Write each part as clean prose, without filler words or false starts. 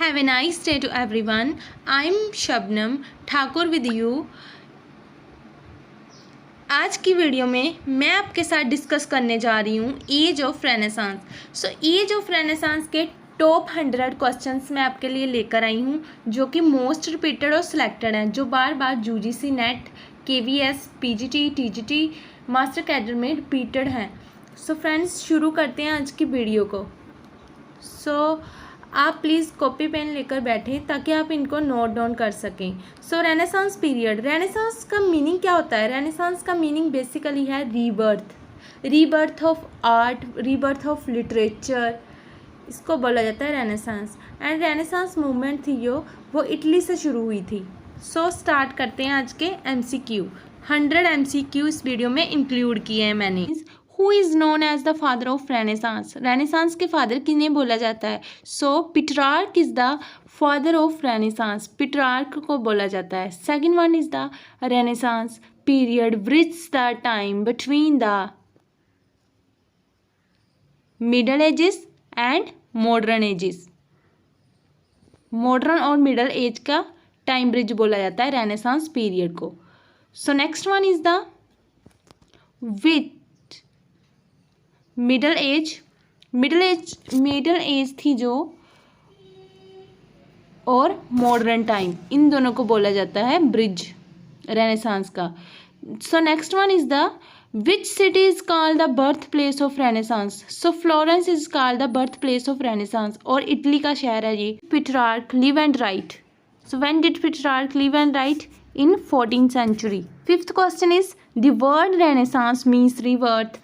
Have a nice day to everyone. I'm Shabnam Thakur with you. आज की video में मैं आपके साथ डिस्कस करने जा रही हूँ age of Renaissance. So age of Renaissance के टॉप 100 क्वेश्चंस मैं आपके लिए लेकर आई हूँ जो कि मोस्ट रिपीटेड और सिलेक्टेड हैं, जो बार बार UGC NET, KVS, PGT, TGT, master cadre में रिपीटेड हैं. सो फ्रेंड्स, शुरू करते हैं आज की वीडियो को. आप प्लीज़ कॉपी पेन लेकर बैठें ताकि आप इनको नोट डाउन कर सकें. सो रेनेसांस पीरियड, रेनेसांस का मीनिंग क्या होता है? रेनेसांस का मीनिंग बेसिकली है rebirth, rebirth of art, rebirth of literature, इसको बोला जाता है रेनेसांस. एंड रेनेसांस मूवमेंट थी जो वो इटली से शुरू हुई थी. सो स्टार्ट करते हैं आज के MCQ. 100 MCQ इस वीडियो में इंक्लूड किए हैं मैंने. Who is known as the father of Renaissance? Renaissance के फादर किन्हें बोला जाता है? So Petrarch is the father of Renaissance, Petrarch को बोला जाता है. Second one is the Renaissance period bridge the time between the middle ages and modern ages. Modern और मिडल एज का टाइम ब्रिज बोला जाता है रेनेसांस पीरियड को. So next one is the with middle age थी जो और modern time, इन दोनों को बोला जाता है ब्रिज रेनेसांस का. So next one is the which city is called the birth place of Renaissance. So Florence is called the birth place of Renaissance और इटली का शहर है ये. Petrarch live and write. So when did Petrarch live and write? in 14th century. Fifth question is the word renaissance means rebirth,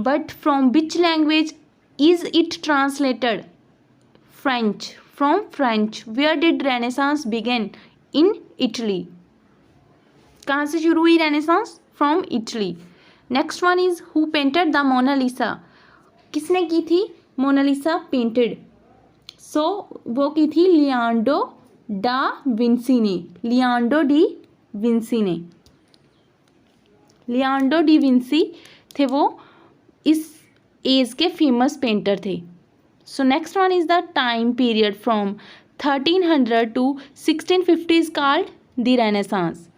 but from which language is it translated? French. From French. Where did Renaissance begin? In Italy. कहाँ से शुरू हुई Renaissance? From Italy. Next one is who painted the Mona Lisa? किसने की थी Mona Lisa painted? So वो की थी लियोनार्डो डा विंसी ने. लियोनार्डो डी विंसी थे, वो इस एज के फेमस पेंटर थे. So next one is the time period from 1300 to 1650 is called the Renaissance.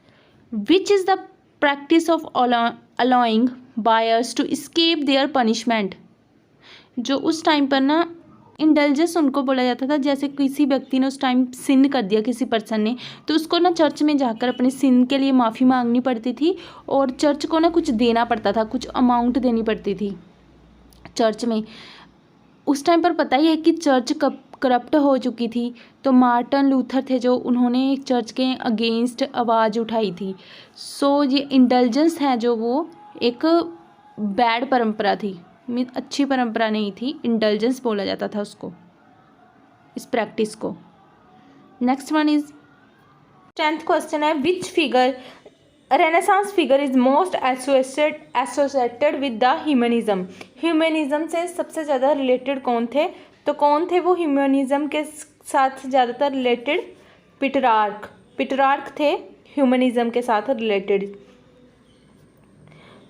Which is the practice of allowing buyers to escape their punishment. जो उस time पर ना indulgence उनको बोला जाता था. जैसे किसी व्यक्ति ने उस टाइम सिन कर दिया किसी पर्सन ने, तो उसको ना चर्च में जाकर अपने सिन के लिए माफ़ी मांगनी पड़ती थी और चर्च को ना कुछ देना पड़ता था, कुछ अमाउंट देनी पड़ती थी चर्च में. उस टाइम पर पता ही है कि चर्च करप्ट हो चुकी थी. तो मार्टिन लूथर थे जो उन्होंने चर्च के अगेंस्ट आवाज़ उठाई थी. सो ये इंडल्जेंस है जो वो एक बैड परंपरा थी, अच्छी परंपरा नहीं थी. इंडल्जेंस बोला जाता था उसको, इस प्रैक्टिस को. Next one is 10th question है which figure renaissance figure is most associated with the humanism. Humanism से सबसे ज़्यादा रिलेटेड कौन थे? तो कौन थे वो ह्यूमनिज्म के साथ ज़्यादातर रिलेटेड? पिट्रार्क थे ह्यूमनिज्म के साथ related.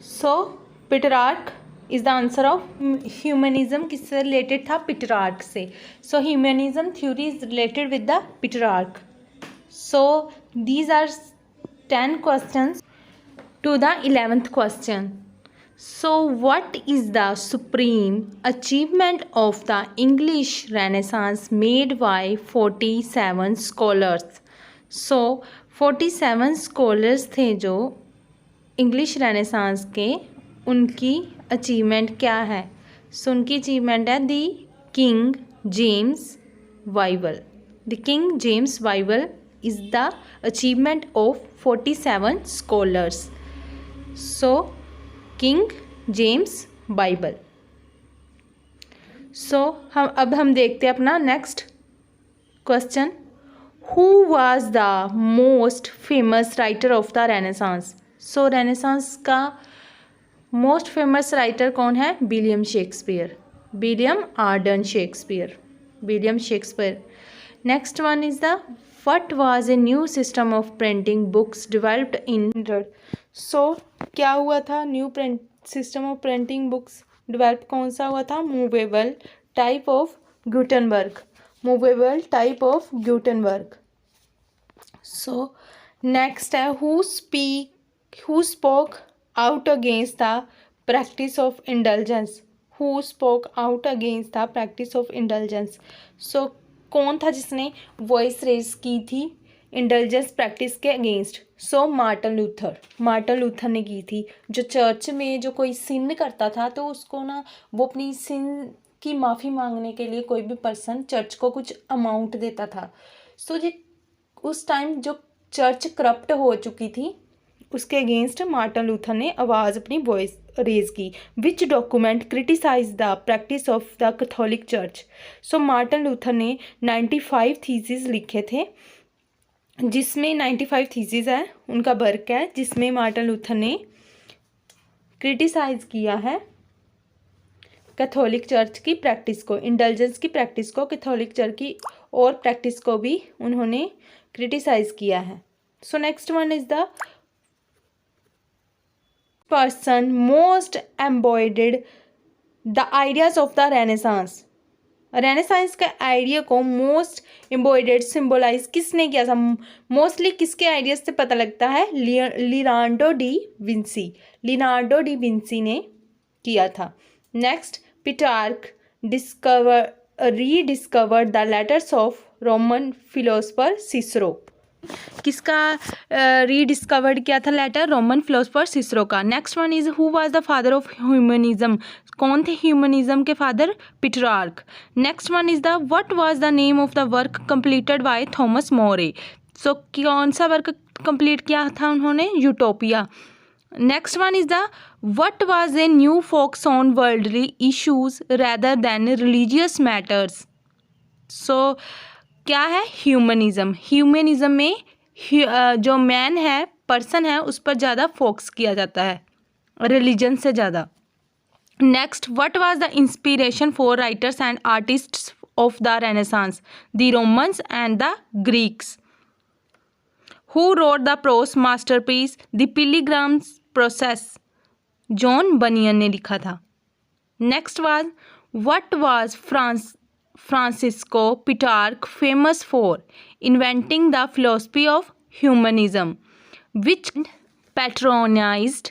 So Petrarch is the answer of. Humanism किससे रिलेटेड था? पिट्रार्क से. So humanism theory is related with the Petrarch. So these are 10 questions to the 11th question. So what is the supreme achievement of the English Renaissance made by 47 scholars? So 47 scholars थे जो English renaissance के, उनकी achievement क्या है? सो उनकी achievement है the king James Bible. The king James Bible is the achievement of 47 scholars. So King James Bible. So हम देखते हैं अपना next question. Who was the most famous writer of the Renaissance? So Renaissance का most famous writer कौन है? William Shakespeare, William Arden Shakespeare, William Shakespeare. Next one is the What was a new system of printing books developed in 1800? So क्या हुआ था? New system of printing books develop कौन सा हुआ था? Movable type of Gutenberg. Movable type of Gutenberg. So next है who spoke out against the practice of indulgence. Who spoke out against the practice of indulgence. So कौन था जिसने voice raise की थी इंडल्जेंस प्रैक्टिस के against. सो Martin Luther ने की थी. जो चर्च में जो कोई सिन करता था तो उसको ना वो अपनी सिन की माफ़ी मांगने के लिए कोई भी पर्सन चर्च को कुछ अमाउंट देता था. सो ये उस टाइम जो चर्च करप्ट हो चुकी थी उसके अगेंस्ट मार्टिन लूथर ने आवाज़ अपनी वॉइस रेज की. Which document criticise the practice of the Catholic church. So Martin Luther ने 95 थीसिस लिखे थे, जिसमें 95 थीसिस है उनका वर्क है जिसमें मार्टिन लूथर ने क्रिटिसाइज किया है कैथोलिक चर्च की प्रैक्टिस को, इंडल्जेंस की प्रैक्टिस को, कैथोलिक चर्च की और प्रैक्टिस को भी उन्होंने क्रिटिसाइज किया है. So next one is the person most embodied the ideas of the Renaissance. Renaissance के आइडिया को मोस्ट एम्बॉयडेड सिम्बोलाइज किसने किया था. मोस्टली किसके आइडियाज से पता लगता है. लियोनार्डो डी विंसी ने किया था. Next Petrarch rediscovered the letters of Roman philosopher Cicero. किसका रीडिस्कवर्ड किया था लेटर. रोमन फिलोसफर सिसरो का. Next one is who was the father of humanism. कौन थे ह्यूमनिज्म के father. Petrarch. Next one is the what was the name of the work completed by Thomas More. So कौन सा work complete किया था उन्होंने. Utopia. Next one is the what was a new focus on worldly issues rather than religious matters. So क्या है humanism में जो man है पर्सन है उस पर ज़्यादा फोकस किया जाता है रिलीजन से ज़्यादा. Next what was the inspiration for writers and artists of the Renaissance. The Romans and the Greeks. Who wrote the prose masterpiece the Pilgrim's Progress. John Bunyan ने लिखा था. Next was what was Francisco Petrarch famous for. Inventing the philosophy of humanism, which patronized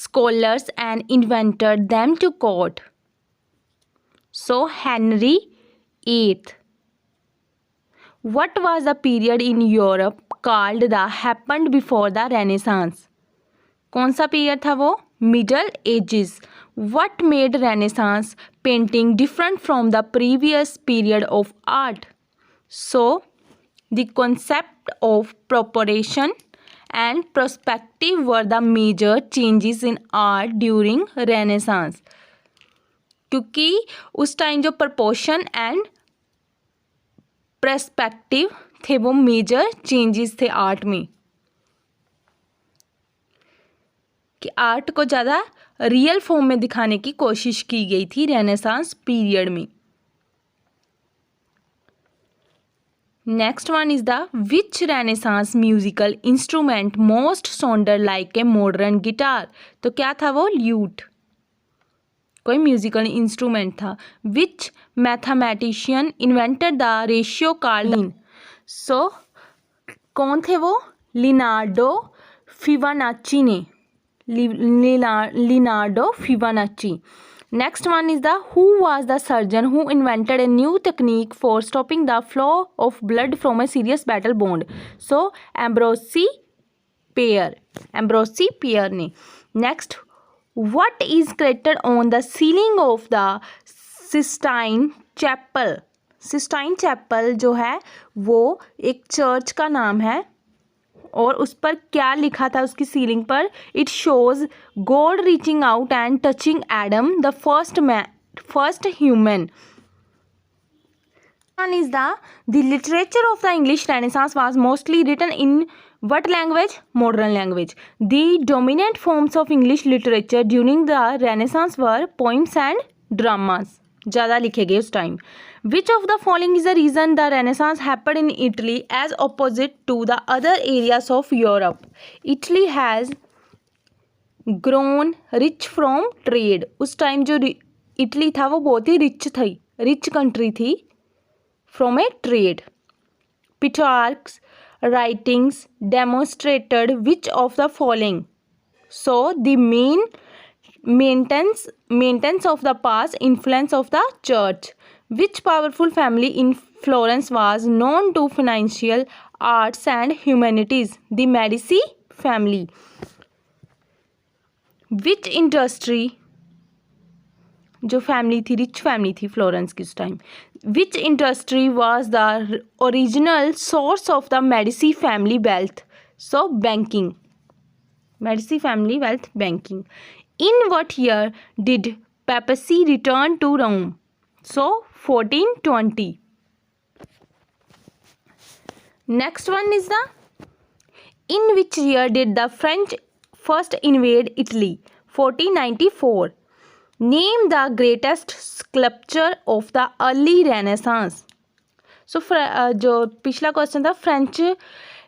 scholars and invented them to court. So Henry VIII. What was the period in Europe called the happened before the Renaissance. कौन सा period था वो. Middle edges. What made Renaissance painting different from the previous period of art? So, the concept of proportion and perspective were the major changes in art during Renaissance. क्योंकि उस time जो proportion and perspective थे वो major changes थे art में, कि art को ज़्यादा रियल फॉर्म में दिखाने की कोशिश की गई थी रेनेसांस पीरियड में. Next one is the which Renaissance musical instrument most sounder like a modern guitar. तो क्या था वो. ल्यूट. कोई म्यूजिकल इंस्ट्रूमेंट था. Which mathematician invented the ratio card. So कौन थे वो. लियोनार्डो फिबोनाची ने. Leonardo Fibonacci. Next one is the who was the surgeon who invented a new technique for stopping the flow of blood from a serious battle wound. So Ambrose Pierre ने. Next, what is created on the ceiling of the Sistine Chapel. Sistine Chapel जो है वो एक church का नाम है और उस पर क्या लिखा था उसकी सीलिंग पर. It shows God reaching out and touching Adam the first human. One is the literature of the English Renaissance was mostly written in what language. Modern language. The dominant forms of English literature during the Renaissance were poems and dramas. ज़्यादा लिखे गए उस time. Which of the following is the reason the Renaissance happened in Italy as opposite to the other areas of Europe? Italy has grown rich from trade. उस time जो Italy था वो बहुत ही rich country थी from a trade. Petrarch's writings demonstrated which of the following? So the maintenance of the past influence of the church. Which powerful family in Florence was known to financial, arts and humanities? The Medici family. Which industry, जो family थी, rich family थी Florence की उस time, which industry was the original source of the Medici family wealth? So banking, Medici family wealth banking. In what year did papacy return to Rome? So 1420. Next one is the, in which year did the French first invade Italy? 1494. Name the greatest sculpture of the early Renaissance. So जो पिछला question था, French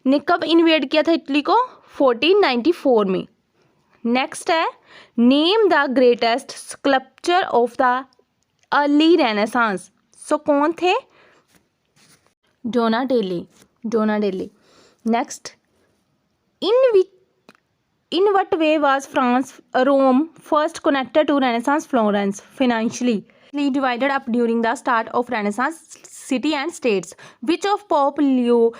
ने कब invade किया था Italy को? 1494 में. Next है, name the greatest sculpture of the early Renaissance. So कौन थे? Donatello. Next, in what way was Rome first connected to Renaissance Florence financially? Divided up during the start of Renaissance city and states. Which of Pope Leo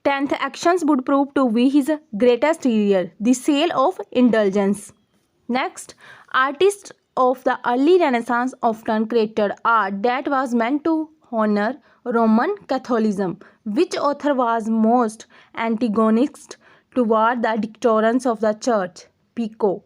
10th actions would prove to be his greatest failure? The sale of indulgence. Next, artists of the early Renaissance often created art that was meant to honor Roman Catholicism. Which author was most antagonist toward the dictatorship of the church? Pico.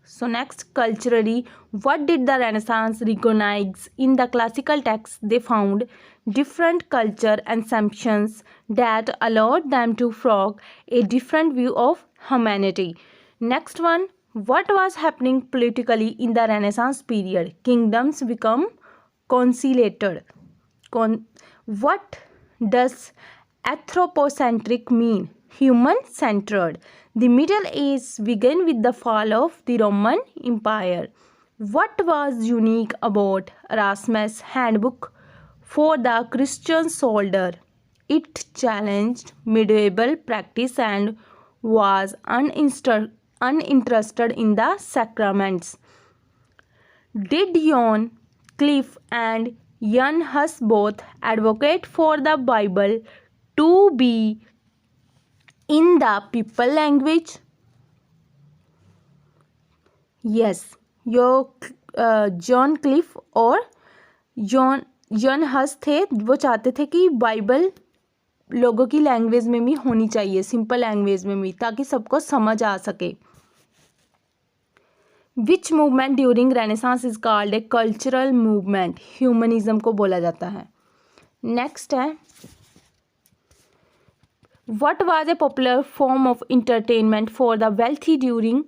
So next, culturally, what did the Renaissance recognize in the classical texts? They found different culture assumptions that allowed them to frog a different view of humanity. Next one, what was happening politically in the Renaissance period? Kingdoms become conciliated. What does anthropocentric mean? Human-centered. The Middle Ages began with the fall of the Roman Empire. What was unique about Erasmus' handbook for the Christian soldier? It challenged medieval practice and was uninterested in the sacraments. Did John Cliff and Jan Hus both advocate for the Bible to be in the people language? Yes, John Cliff और John हस थे, वो चाहते थे कि Bible लोगों की language में भी होनी चाहिए, सिंपल लैंग्वेज में भी, ताकि सबको समझ आ सके. विच movement during renaissance is called a cultural movement? Humanism को बोला जाता है. नेक्स्ट है, what was a popular form of entertainment for the wealthy during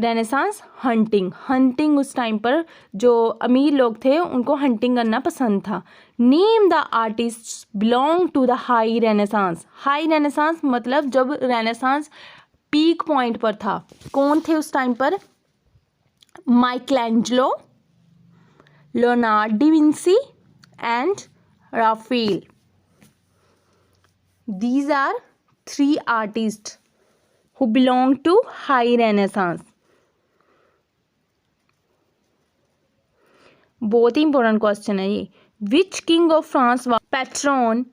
Renaissance? Hunting उस टाइम पर जो अमीर लोग थे उनको हंटिंग करना पसंद था. Name the artist belong to the high renaissance. High renaissance मतलब जब रेनेसांस पीक पॉइंट पर था. कौन थे उस टाइम पर? Michelangelo, Leonardo da Vinci and Raphael. These are three artists who belong to high Renaissance. बहुत ही इंपॉर्टेंट क्वेश्चन है ये. Which king of France was patron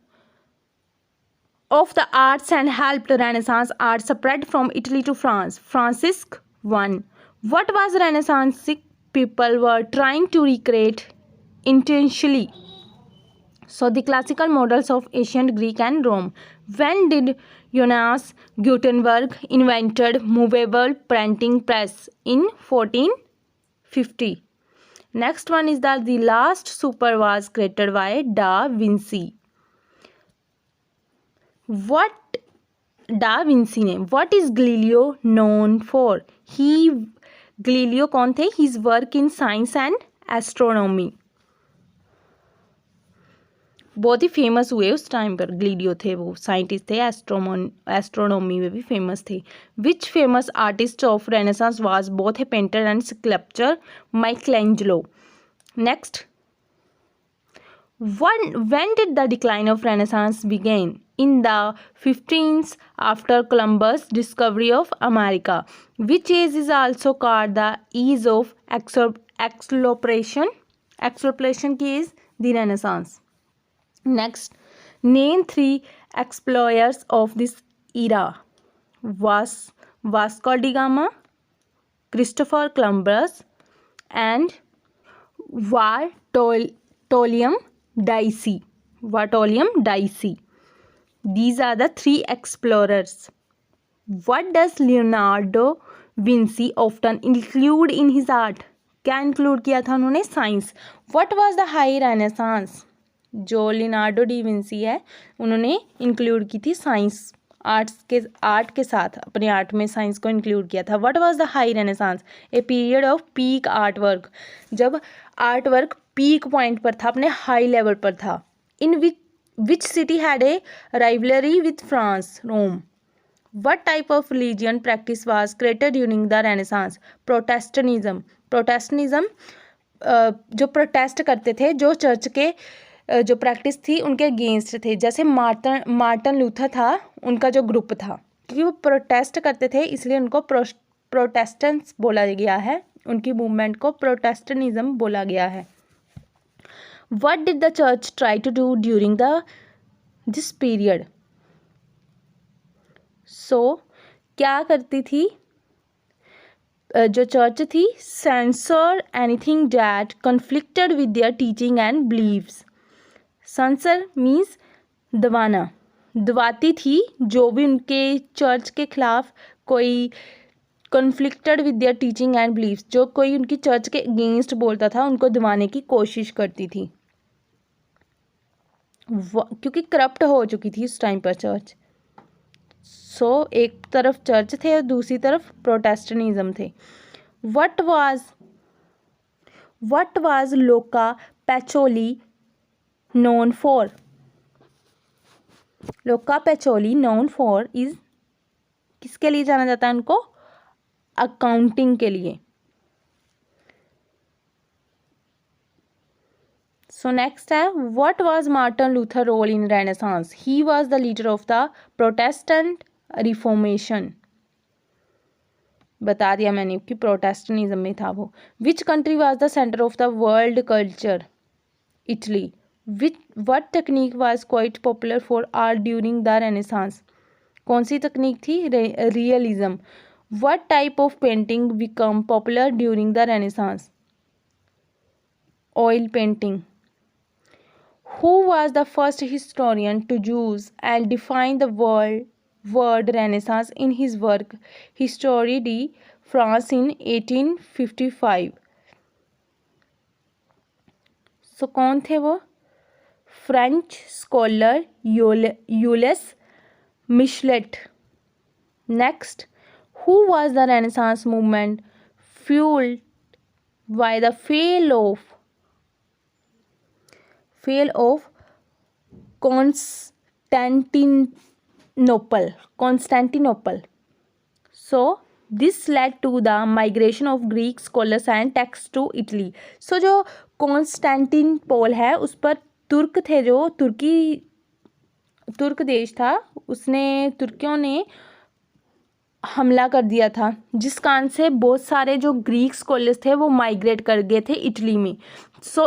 of the arts and helped Renaissance art spread from Italy to France? Francis I. What was Renaissance people were trying to recreate intentionally? So the classical models of ancient Greek and Rome. When did Johannes Gutenberg invented movable printing press? In 1450. Next one is that the last supper was created by Da Vinci. What is Galileo known for? Galileo कौन थे? His work in science and astronomy. बहुत ही famous हुए उस time पर. ग्लीलियो थे, वो scientist थे, astronomy में भी फेमस थे. Which famous artist of Renaissance was both a painter and sculpture? Michelangelo. Next, When did the decline of Renaissance begin? In the 15th, after Columbus' discovery of America, which age is also called the age of exploration. Exploration की is the Renaissance. Next, name 3 explorers of this era. Vasco da Gama, Christopher Columbus, and Bartholomew Dicey. These are the 3 explorers. What does Leonardo Vinci often include in his art? क्या include किया था उन्होंने? Science. What was the high Renaissance? जो Leonardo da Vinci है उन्होंने include की थी science. Art के साथ अपने आर्ट में साइंस को इंक्लूड किया था. What was the high Renaissance? A period of peak art work. जब आर्ट वर्क पीक पॉइंट पर था, अपने हाई लेवल पर था. In which city had a rivalry with France? Rome. What type of religion practice was created during the Renaissance? Protestantism. जो protest करते थे, जो चर्च के जो प्रैक्टिस थी उनके अगेंस्ट थे. जैसे मार्टिन लूथर था, उनका जो ग्रुप था, क्योंकि वो प्रोटेस्ट करते थे इसलिए उनको प्रोटेस्टेंट्स बोला गया है. उनकी मूवमेंट को प्रोटेस्टेंटिज्म बोला गया है. What did the church try to do during this period? क्या करती थी जो चर्च थी? Censor anything that conflicted with their teaching and beliefs. Censor means दबाती थी जो भी उनके चर्च के खिलाफ कोई conflicted with their teaching and beliefs, जो कोई उनकी चर्च के अगेंस्ट बोलता था उनको दबाने की कोशिश करती थी, क्योंकि करप्ट हो चुकी थी उस टाइम पर चर्च. एक तरफ चर्च थे और दूसरी तरफ प्रोटेस्टेंटिज्म थे. व्हाट वाज लोका पैचोली नोन फॉर? लोका पैचोली नोन फॉर इज, किसके लिए जाना जाता है उनको? अकाउंटिंग के लिए. सो नेक्स्ट है, what was Martin Luther role in renaissance? He was the leader of the protestant reformation. बता दिया मैंने कि प्रोटेस्टेंटिज्म में था वो. Which country was the centre of the world culture? Italy. What technique was quite popular for art during the renaissance? कौन सी तकनीक थी? Realism. What type of painting become popular during the renaissance? Oil painting. Who was the first historian to use and define the word Renaissance in his work Histoire de France in 1855? So कौन थे वो? French scholar Julius Michelet. Next, who was the Renaissance movement fueled by the fall of Constantinople. So this led to the migration of Greek scholars and texts to Italy. So जो Constantinople है उस पर तुर्क थे, जो तुर्क देश था, तुर्कियों ने हमला कर दिया था, जिस कारण से बहुत सारे जो ग्रीक स्कॉलर्स थे वो माइग्रेट कर गए थे इटली में.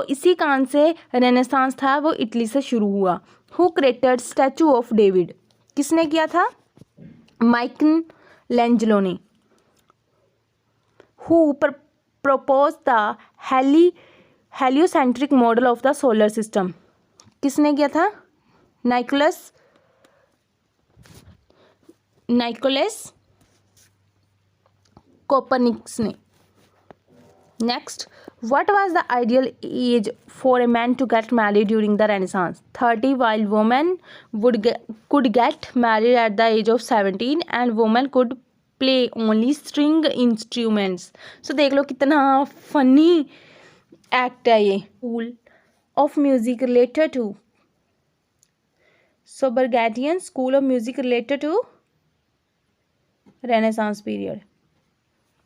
इसी कारण से रेनेसांस था वो इटली से शुरू हुआ. Who created statue of David? किसने किया था? माइकल लैंजलो ने. Who propose the heliocentric model of the solar system? किसने किया था? निकोलस कोपरनिकस ने. Next, what was the ideal age for a man to get married during the Renaissance? 30, while women could get married at the age of 17 and women could play only string instruments. So देख लो कितना funny act है ये. School of music related to. So Burgundian School of Music related to Renaissance period.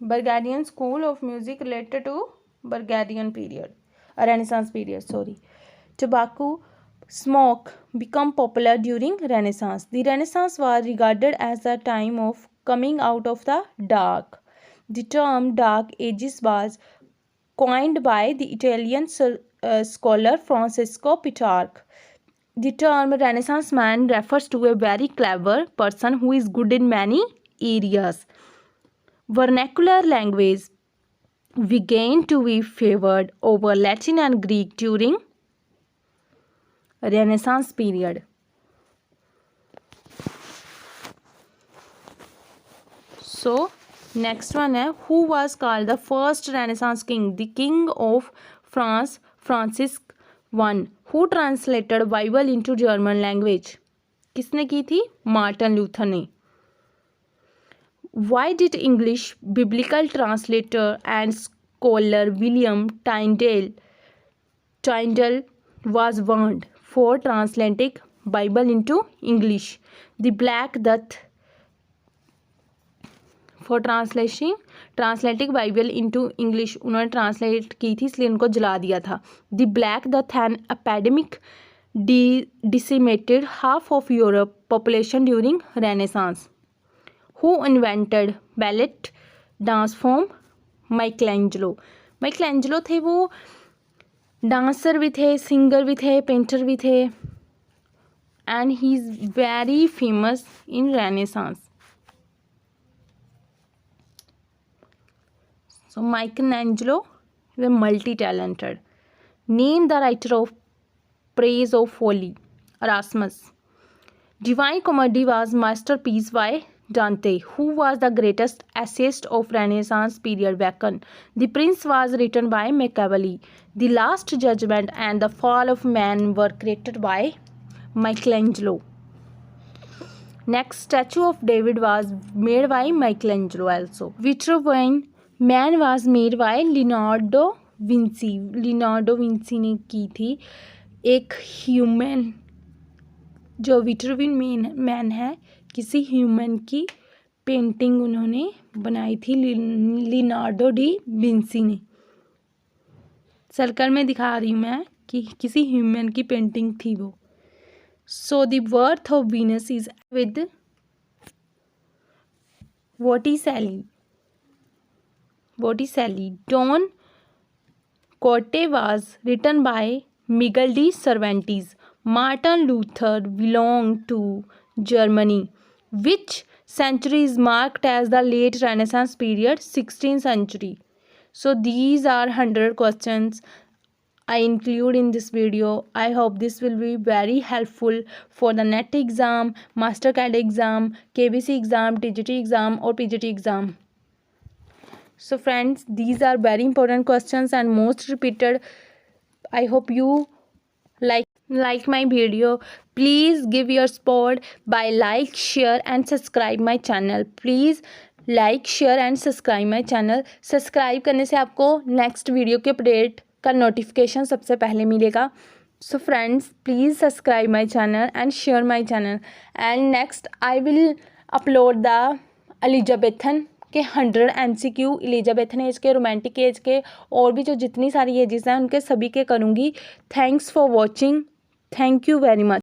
Burgundian School of Music related to Burgundian period, Renaissance period. tobacco smoke become popular during Renaissance. The Renaissance was regarded as the time of coming out of the dark. The term Dark Ages was coined by the Italian scholar Francesco Petrarch. The term Renaissance man refers to a very clever person who is good in many areas. Vernacular language began to be favored over Latin and Greek during Renaissance period. So next one है, who was called the first Renaissance king? The king of France, Francis I, who translated Bible into German language. किसने की थी? Martin Luther ने. Why did English biblical translator and scholar William Tyndale was warned for translating Bible into English? The Black Death for translating Bible into English, उन्होंने translate की थी इसलिए उनको जला दिया था. The Black Death an epidemic decimated half of Europe population during Renaissance. Who invented ballet dance form? Michelangelo. Michelangelo थे वो डांसर भी थे, सिंगर भी थे, पेंटर भी थे, and he is very famous in Renaissance. So Michelangelo is a multi-talented. Name the writer of Praise of Folly. Erasmus. Divine Comedy was masterpiece by Dante, who was the greatest essayist of Renaissance period. Bacon. The Prince was written by Machiavelli. The Last Judgment and the Fall of Man were created by Michelangelo. Next, Statue of David was made by Michelangelo also. Vitruvian Man was made by Leonardo Vinci. Leonardo Vinci ने की थी. एक human जो विट्रुवियन man है, किसी human की painting उन्होंने बनाई थी लियोनार्डो डी विंसी ने. सर्कल में दिखा रही हूँ मैं कि किसी ह्यूमन की पेंटिंग थी वो. So the birth of Venus is with Botticelli. Don Quixote was written by Miguel de Cervantes. Martin Luther belonged to Germany. Which century is marked as the late Renaissance period? 16th century. So these are 100 questions I include in this video. I hope this will be very helpful for the NET exam, MasterCAD exam, KBC exam, TGT exam or PGT exam. So friends, these are very important questions and most repeated. I hope you like my video. Please give your support by like, share and subscribe my channel. Please like, share and subscribe my channel. Subscribe करने से आपको next video के update का notification सबसे पहले मिलेगा. So friends, please subscribe my channel and share my channel. And next I will upload the Elizabethan के 100 MCQ Elizabethan age के, रोमांटिक एज के और भी जो जितनी सारी एजेस हैं उनके सभी के करूँगी. Thanks for watching. Thank you very much.